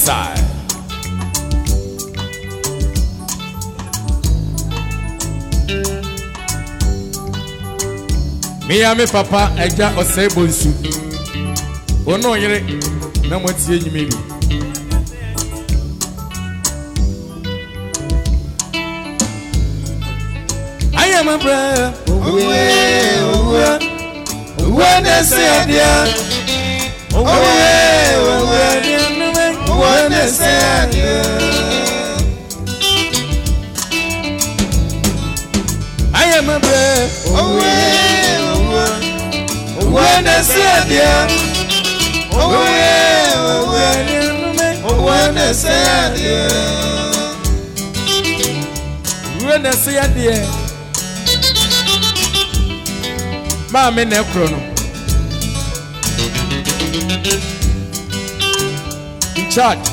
sir. Me and me papa eja osebonsu. Ono yere na motie nyimiri. I am a brother. When I say dear. When I say dear. I am a brother. When I say dear. When I say dear. When I say dear. Mama Necrono in charge.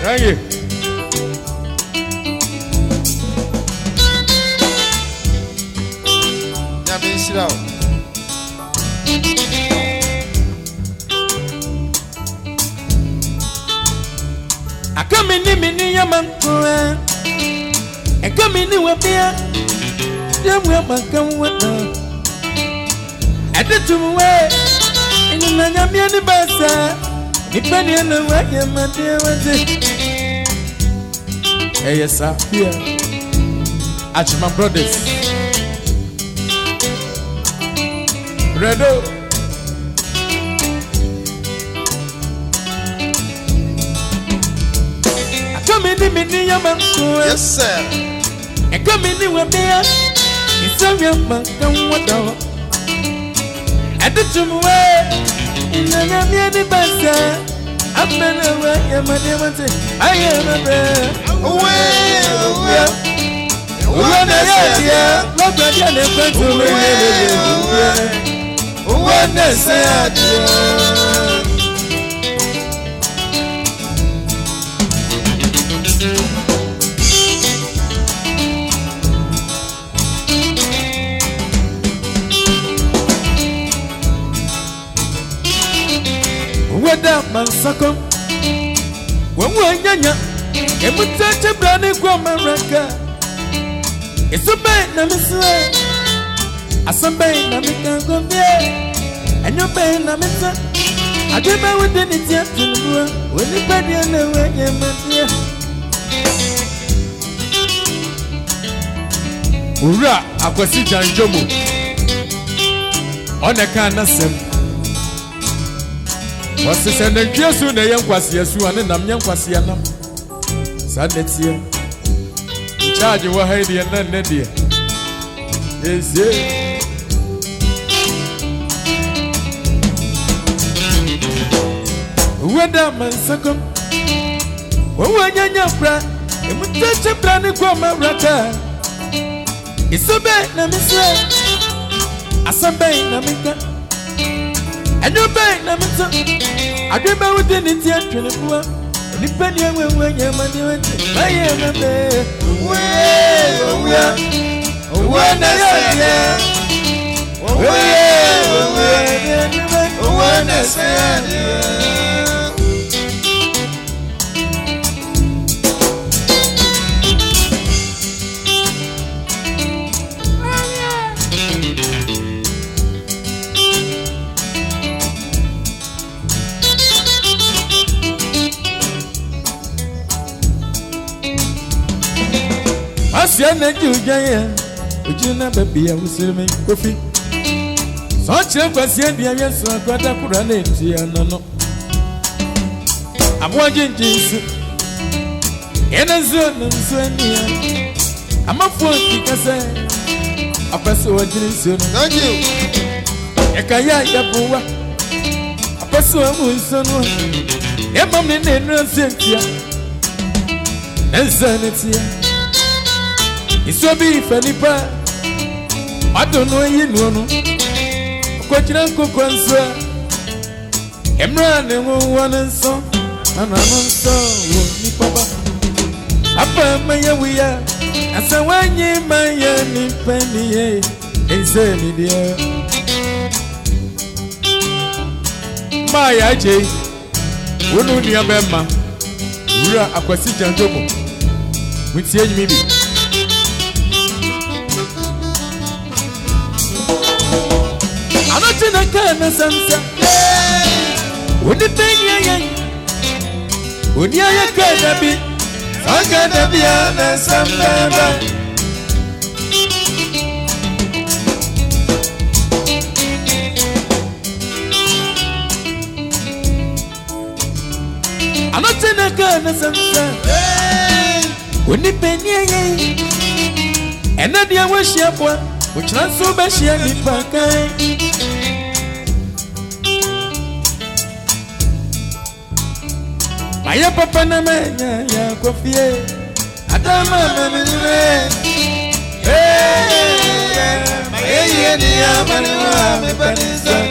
Thank you. I come in the Yaman and come in the Wapia. I did to away in the Nanyamian Bassa, depending on the way my dear was it. Yes, sir, here at my brothers. Redo. I come in the Miniaman, yes, sir, and come in the Wapia. It's a real man, come what down. At the tomb way, in the Namiani Bassa, I've been away, and my dear one say, I am a bear. Away, when I say, yeah, what I did to me, when I say, Wada mansako Wamwa nyanya Emutache brani kwa maraka Isube na miswe Asambe na mikagombye Enyobe na misa Adema wende nitia tulubua Wenipadi ya newenye matia Ura akwasi janjomo Oneka nasem What's the send and kiss soon? The young was yes, one and I'm young was yanam. Sadness here. Charge you were Heidi and then Nedia. Yes, yes. Whether man succumb. When you're proud, and we touch a plan to come out rata. It's so bad, Namisra. Asabay, Namika. And you bang, Namisa. I remember with the Indian Trinipua. Depending on when you're money went. I am a bear. When I say, yeah. When I say, yeah. Asiana Jujaya, Ujuna baby, I was serving coffee. Such a question, yes, so I got a Kurane, no. I'm watching Jesus. In a zone and Swania. I'm a fool because I pass over Jesus. Thank you. Ekaya Yapua. I pass over son. Emma Minna Cynthia. And Sanity. It's so big, Felipa. I don't know you know. Quachiranco Consa. Emran and one and so. And I'm so. Papa. Apa maya we are. As a one year, my young penny. Is any dear. My IJ. Wonu ni abema. Wura akwasi janjomo. Mutie nyimi bi. Anotina kana sansa. Woni tenya yan. Woni aya kana bi. Sagana bi ana sambaba. Anotina kana sansa. Woni penye yan. Ena dia washia bwa. Uchina suba shia nipaka. Maya papa na menya ya kofie. Adama menile. Maya yeni ya maniwa mepaniza.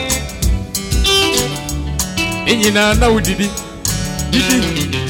Inyina na udidi. Didi.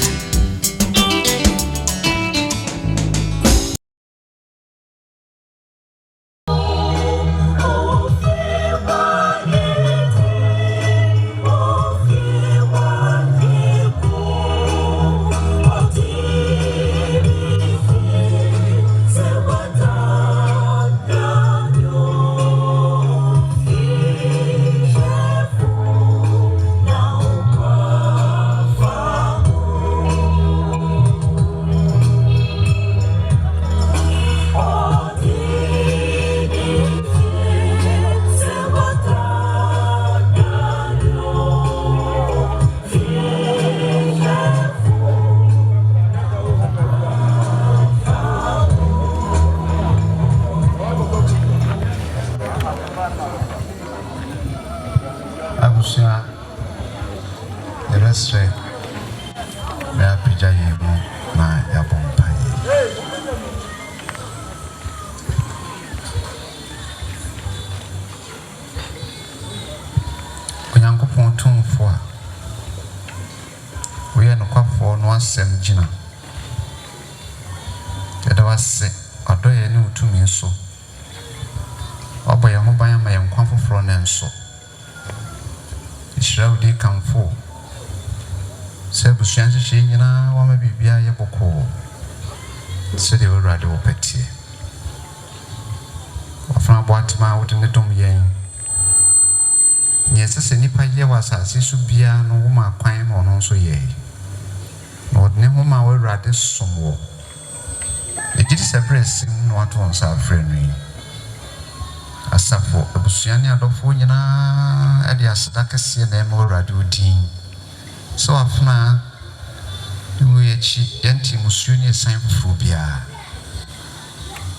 Subia no woman kwan no no so ye no ne woman we rade somo e gidi sepress no ato on sa friend ni asafo abusuane adofo nyina e de aseda kese na e mo rade odin so afuna mu ye chi enti musuani san fufuru bia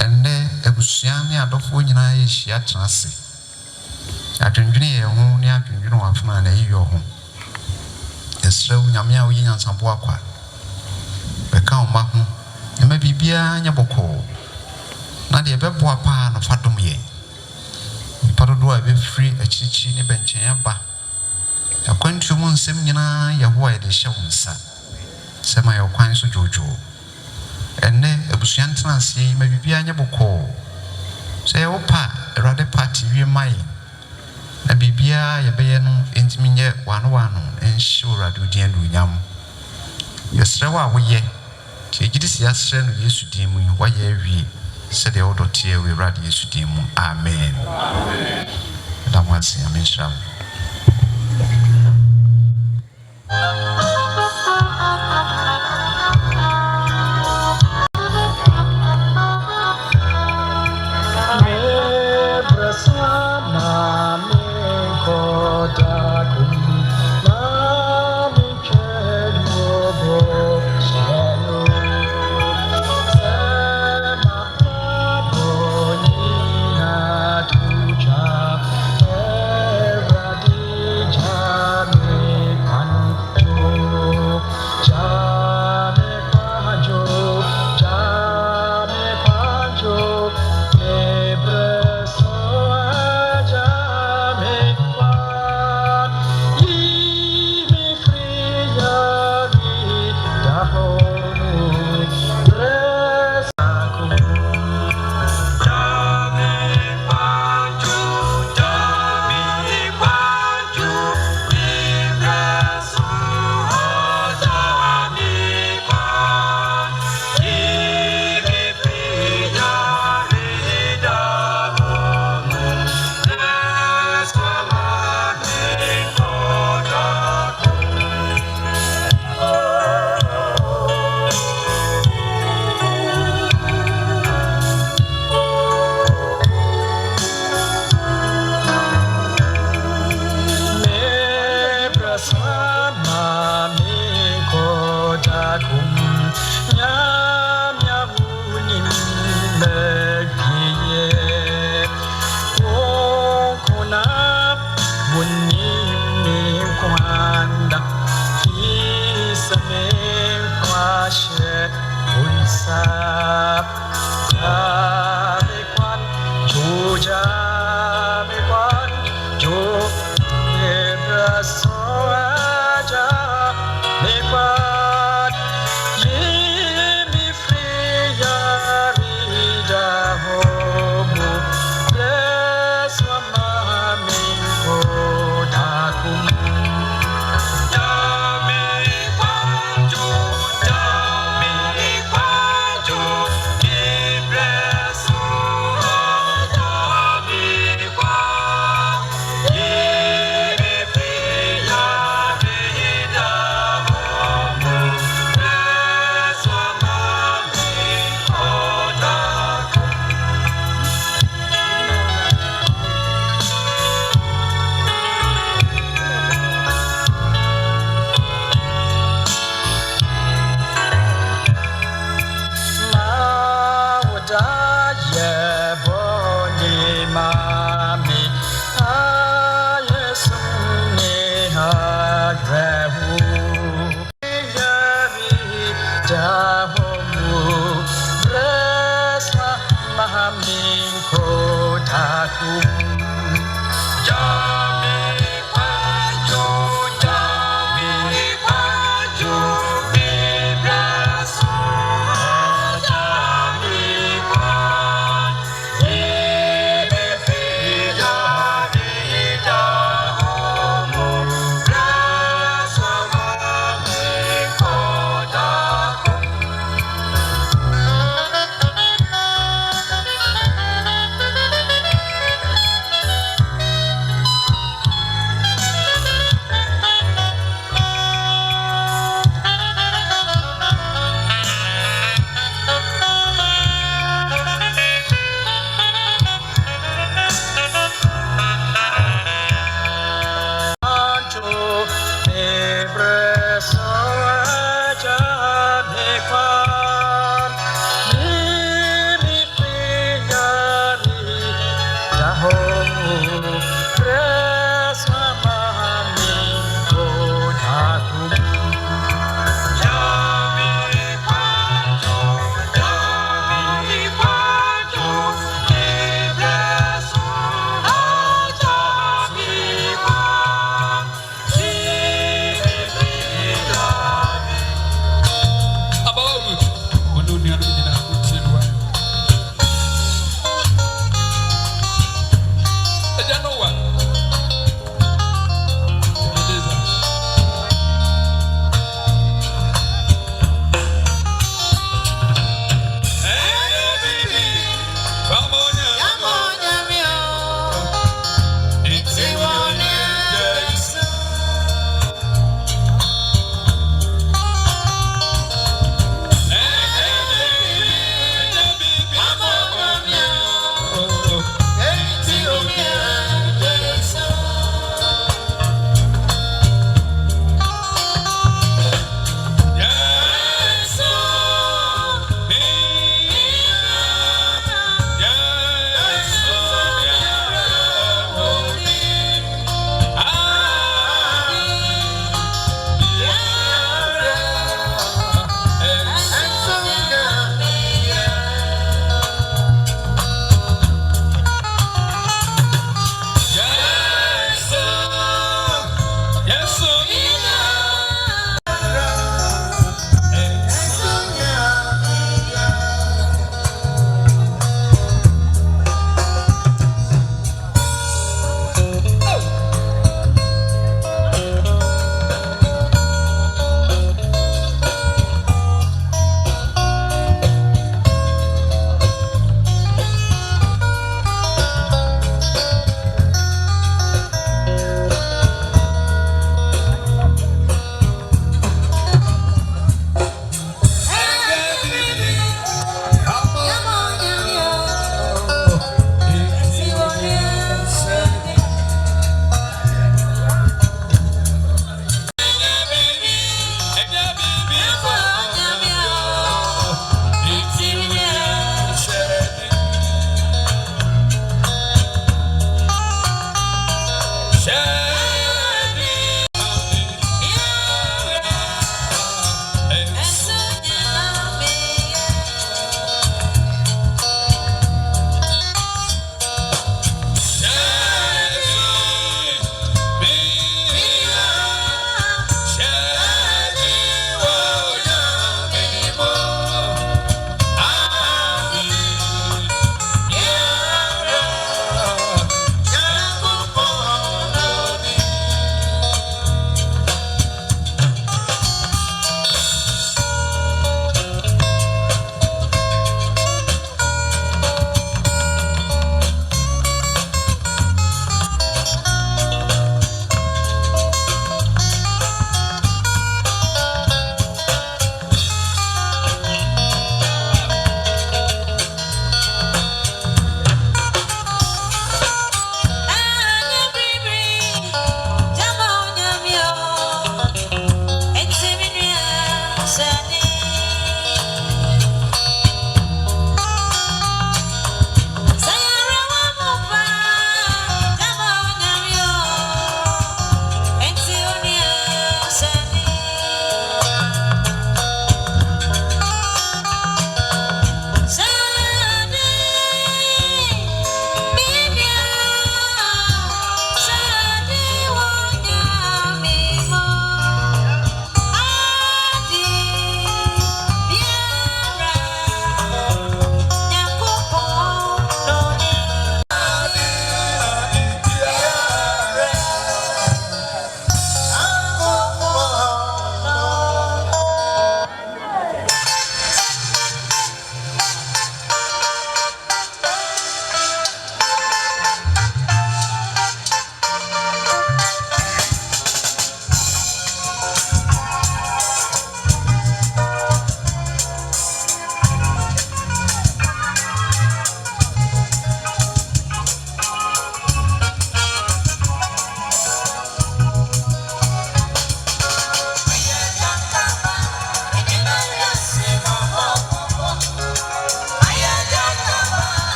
enne abusuane adofo nyina ye hia transe adwendwene ye ho ne adwendwene wafuna na yiyo ho esrew nyame a wo nyansambo akwa beka oma ho e ma bibia nya boko na de bebo apa na fadom ye ipadodo a be free achichi ne benchen aba akwantu mu nsem nyina ye ho a de hye wonsa sema ye kwan so jojo enne abusuan transe ma bibia nya boko se wo pa erade party wi mai na bibia ye beye no entimi nye wano enshura do dian do nyam yesrewa wo ye ke gidisi yasre no Yesu din mu wa ye wi se de odotie we radi Yesu din mu amen da mwansi amen shram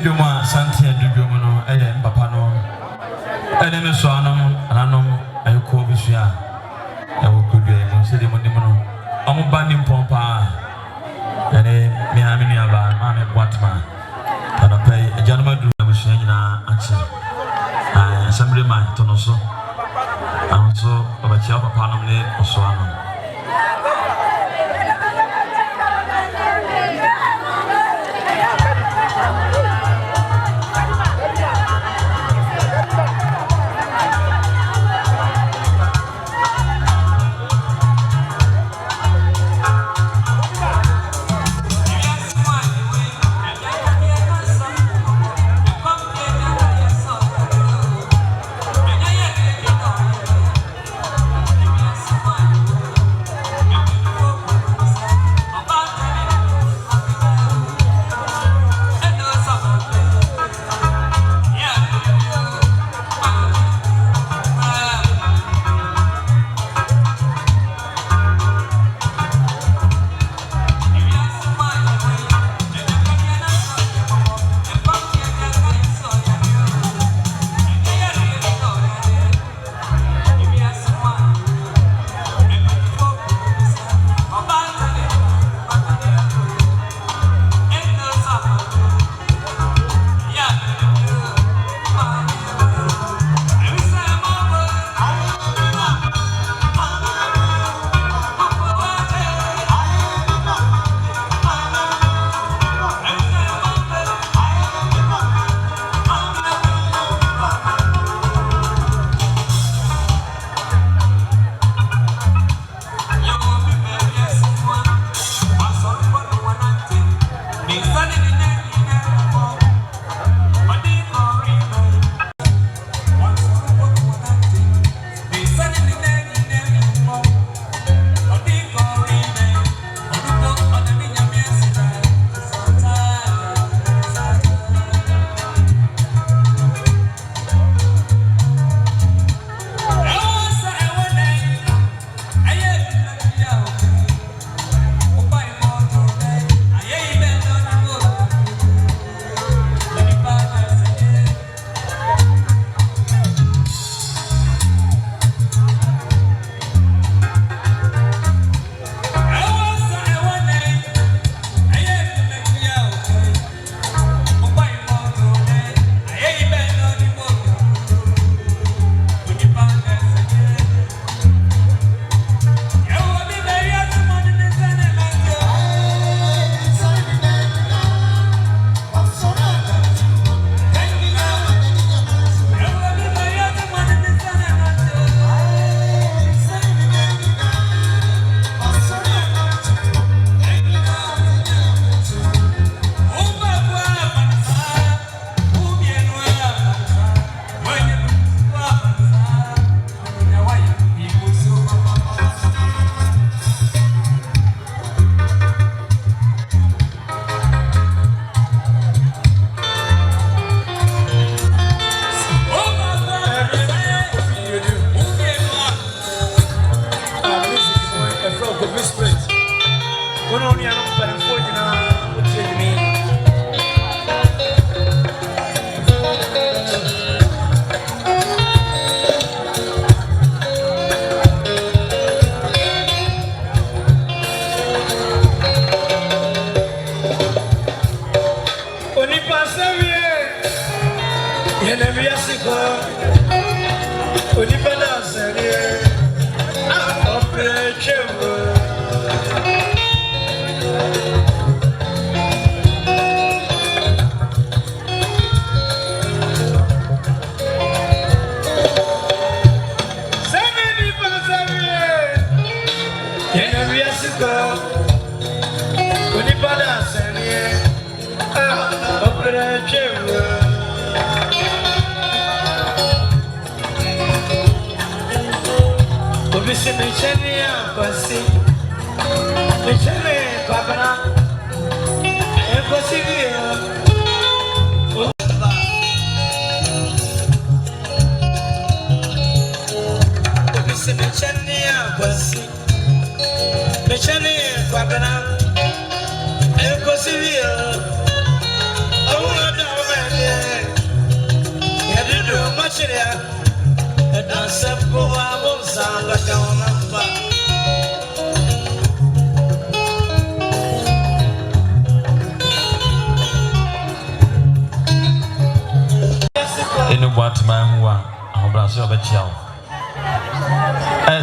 Juma Santi and Dujomono, and Papano, and then so Anum, and Cobisia, and we could be able to Monimono. I'm a banding pompa, and a Miamiaba, Mamma Guatma, and I pay a gentleman do a machine in our action. I assembly my tonoso, and also of a child of Panamne or Soano.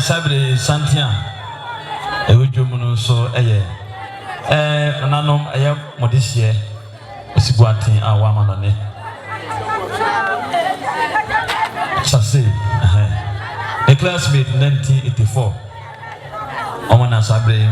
Sabre Santia Ewojomuno so nanom modishie osibuatin awama no ne Chase a classmate 1984 Omana Sabre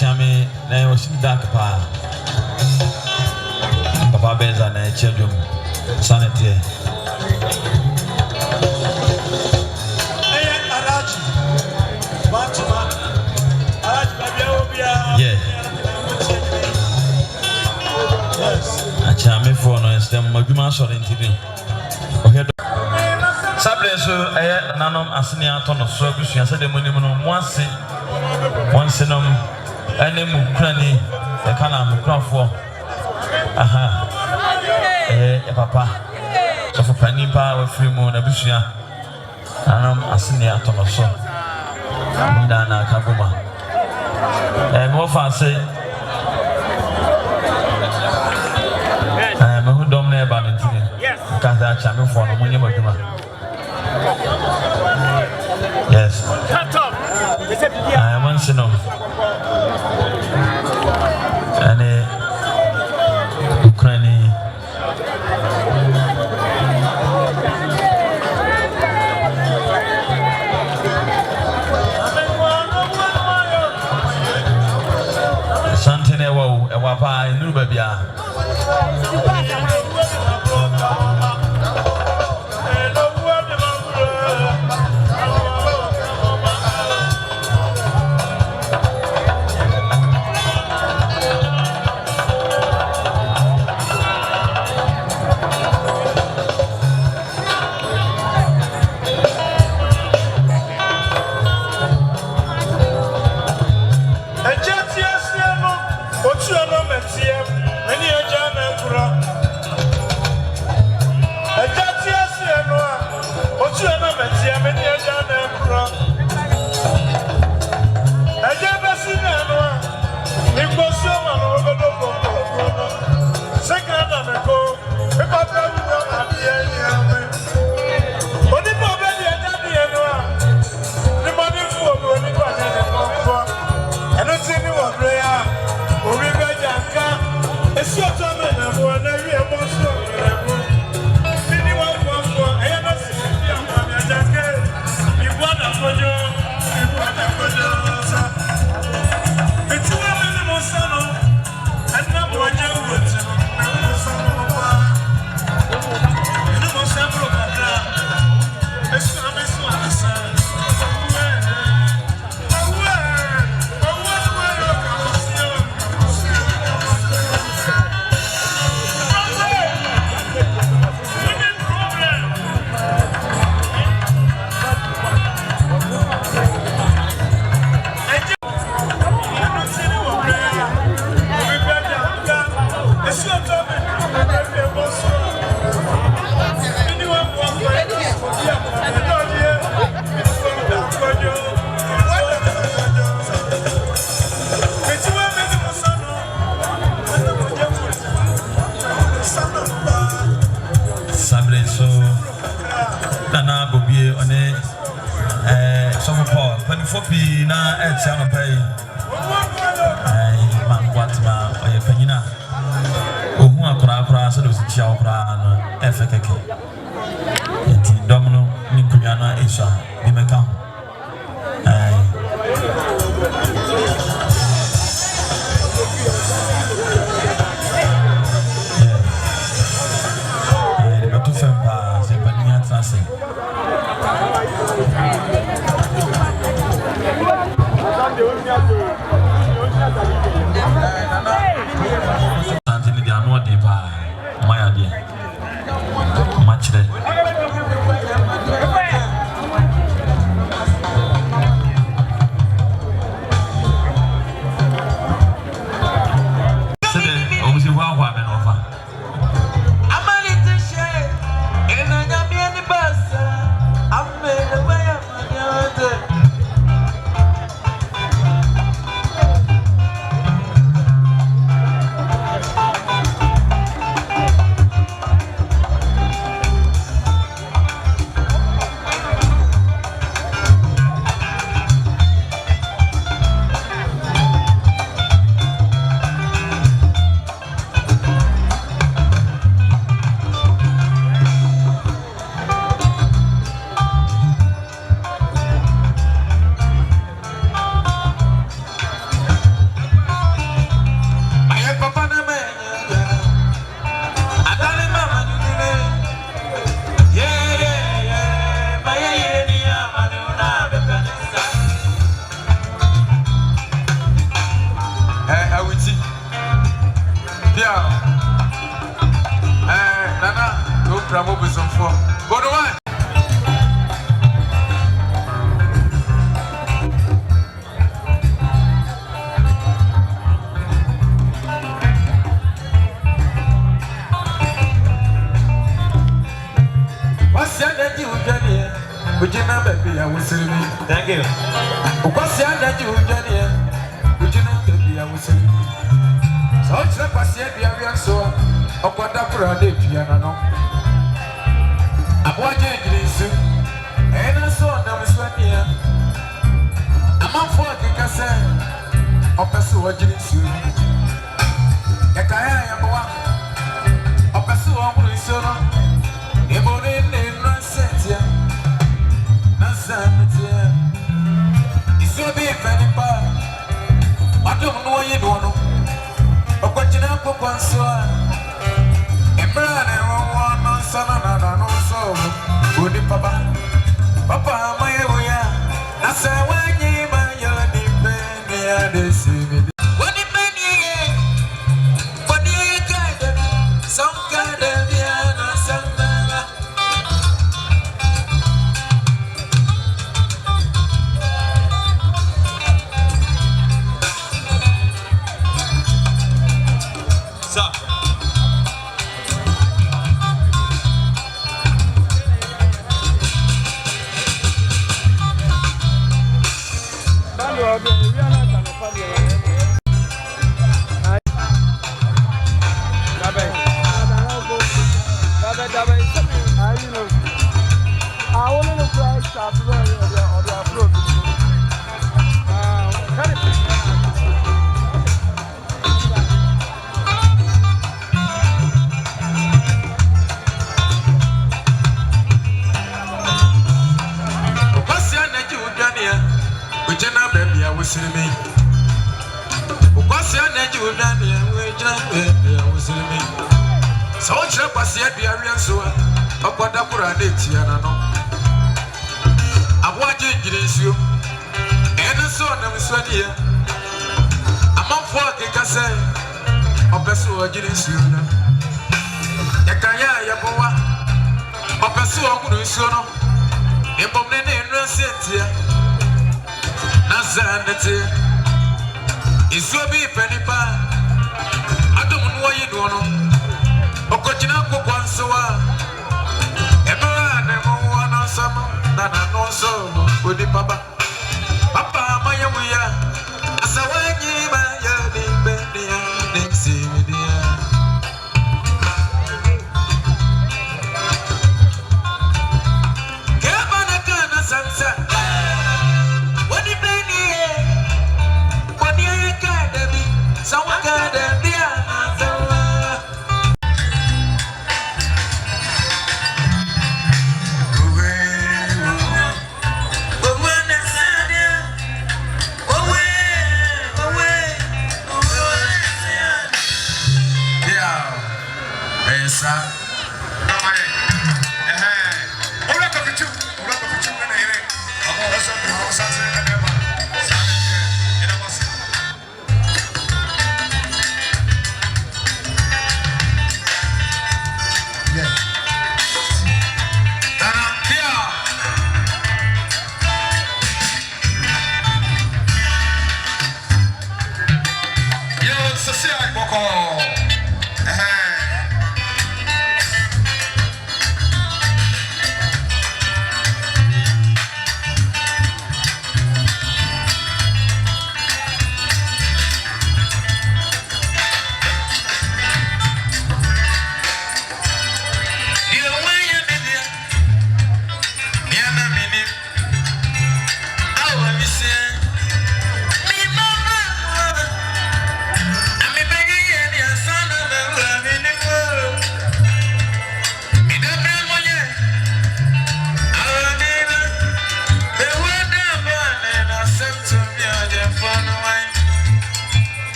Chame na was dark pa Papa Benza na children sanity Arachi Batuma Arachi Babia yes Achame for no stem maduma so ntini Sabre so nanom asene atono so busua se dem nim no once nom ene mukrani e kana mukrafo papa so for panipa we free mo na busua nanom asene atono so nda na kabuma mo fa se me hu dom na ba ntini ka za cha me fo no munye maduma yes I want to know and Ukraine Santene wo e wapa inu babia Otu Stop.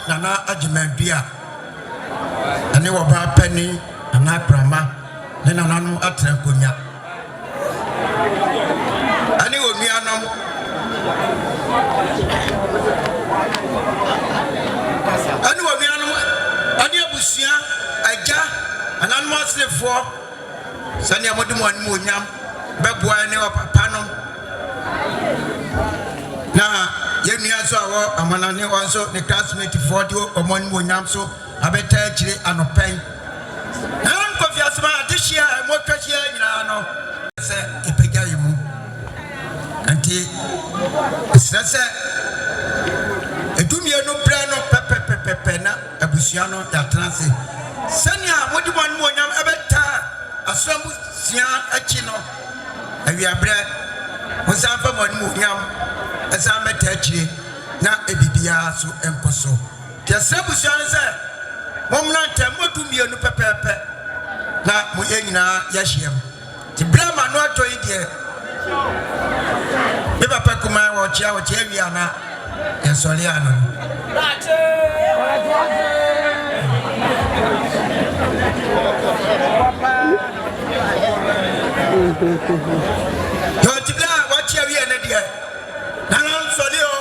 Nana Ajimandia. And you were about Penny and not Grandma. Then I know at Tranconia. And you will be an animal slave for Sanya Moduman Munyam, Babuan or Papanum. Now, Yemiaso, Amanani also the classmate 40 or one Munyam, so I better actually and a pain. Now, I'm confused about this year, and what year you know, say, Ipegayimu. And he says, a dumia no brano pepena, a busiano that transit. Sanya, what do you want more? I'm a some sian a chino. And we are bread. Was I for one more? As I'm a touchy, not a bibia so emposo. Just some busian said, Momna, what do you know, pepe? Not Muyena Yashim. The Brahma not to India. Peppa Pacuma or Chow Cheviana and Soliano. What you have here? Nana Solio.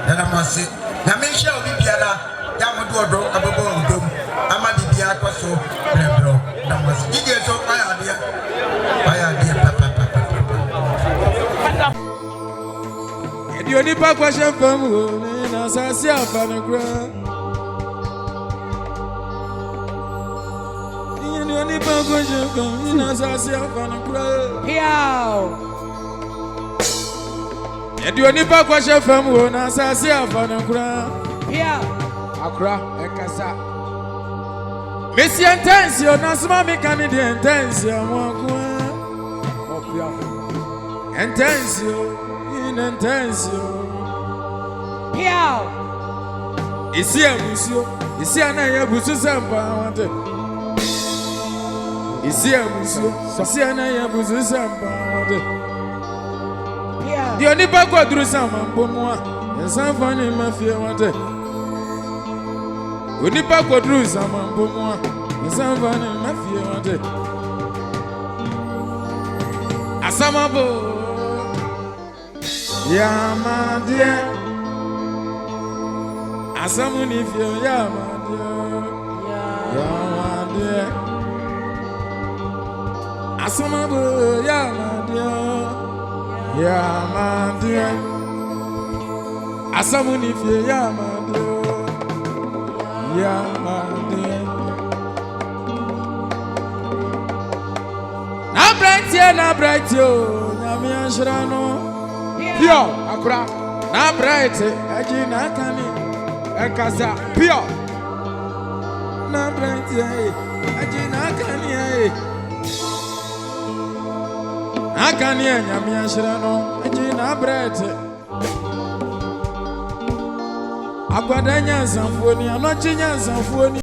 And I must say, Namisha will be Piara, Yamudo, Ababo, Amadi Biaco, Rebro. That was eager so my idea. Papa. The only back question from Nasasia Panagra. The only back question from Nasasia Panagra. The only back question from Nasasia Panagra. Accra, Ekasa. Messi Intensio, Nasma Mecanidi Intensio, Intensio. Intensio. Isi amusio, isi anaya busu samba wante. Isi amusio, isi anaya busu samba wante. Di oni pa kwadru sama mbomwa, ensanfa ni mafia wante. Oni pa kwadru sama mbomwa, ensanfa ni mafia wante. Asamabo. Yamadia Asamuni fio Yamadia Asamabu Yamadia Asamuni fio Yamadia Na bright yo Nyami Anshrano Pio, Accra, na bright, Ajina Kani, Ekasa, Pio, na bright, Ajina Kani, Akani, Yamia Shirano, Ajina bright, Aquadanya Sanfoni, I'm not Chinya Sanfoni.